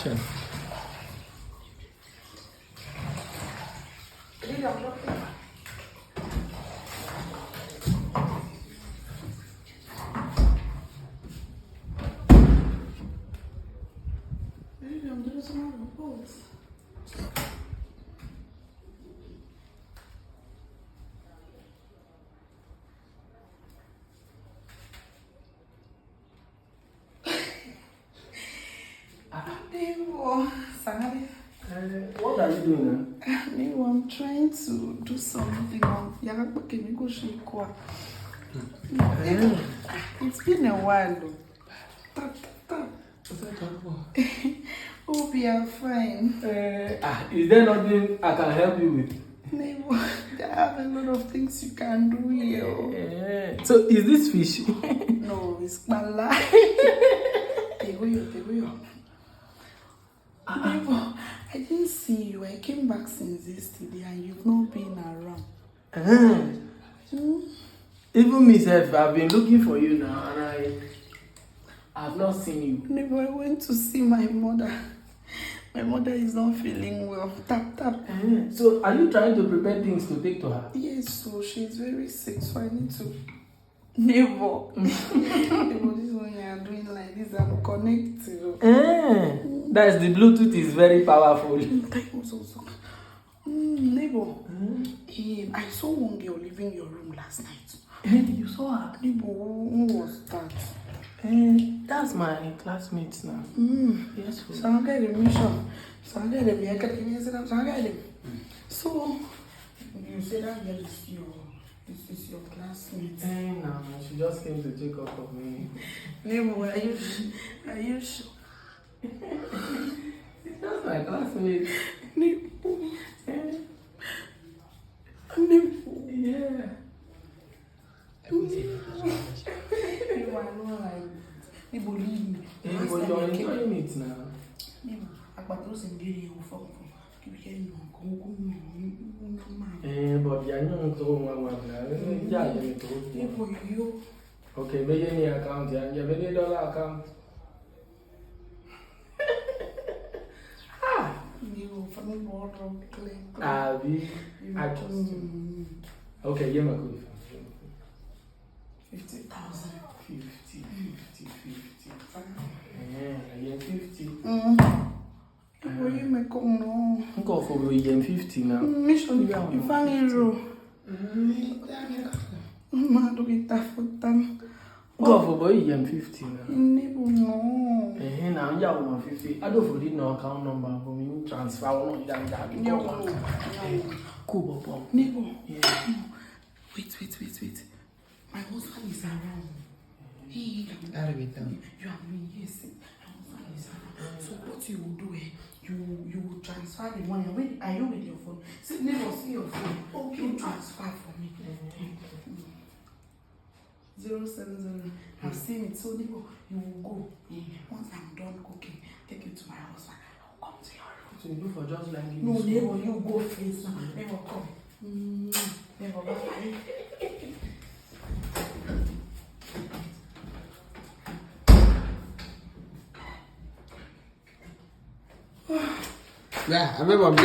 Sure. What are you doing now? I'm trying to do something. It's been a while. Tap, tap, tap. Hope you are fine. Is there nothing I can help you with? Neighbor, there are a lot of things you can do here. So is this fish? No, it's my life. Neighbor, I didn't see you. I came back since yesterday and you've not been around. Even myself, I've been looking for you now and I've not seen you. Neighbor, I went to see my mother. My mother is not feeling well. Tap, tap. So are you trying to prepare things to take to her? Yes, so she's very sick, so I need to. Neighbor. Neighbor, this one you are doing like this, I'm connected. That's the Bluetooth is very powerful. Neighbor, I saw one girl leaving your room last night. You saw her? Neighbor, who was that? That's my classmates now. Yes. So I get the mission. So you say that girl is your classmate. No, she just came to check up on me. Neighbor, are you sure? That's my classmate. Neighbor. Yeah. Neighbor, leave me. But you're enjoying it now. Neighbor, But you're not you. Okay, make any account, yeah. You have any dollar account? I trust you. Okay, yeah, my good. 50,000. 50. Yeah, 50. What you make on? Go for 50 now. Mission, you find hero. Man, do it for them. Go for boy 50 now. Neighbor, no. Now you 150. I don't forget no account number for me transfer one that. Cool, Bob. Neighbor. Yeah. Wait. My husband is around. You are doing yes. My husband is around. So what you will do, you will transfer the money. Wait, are you with your phone? See, neighbor, see your phone. Okay, transfer for me. 070. I've seen it. So neighbor, you will go. Once I'm done cooking, take you to my husband. I'll come to your room. So you do for just like this? No, neighbor, you go first now. Neighbor, come. Neighbor, bye. Yeah, I remember.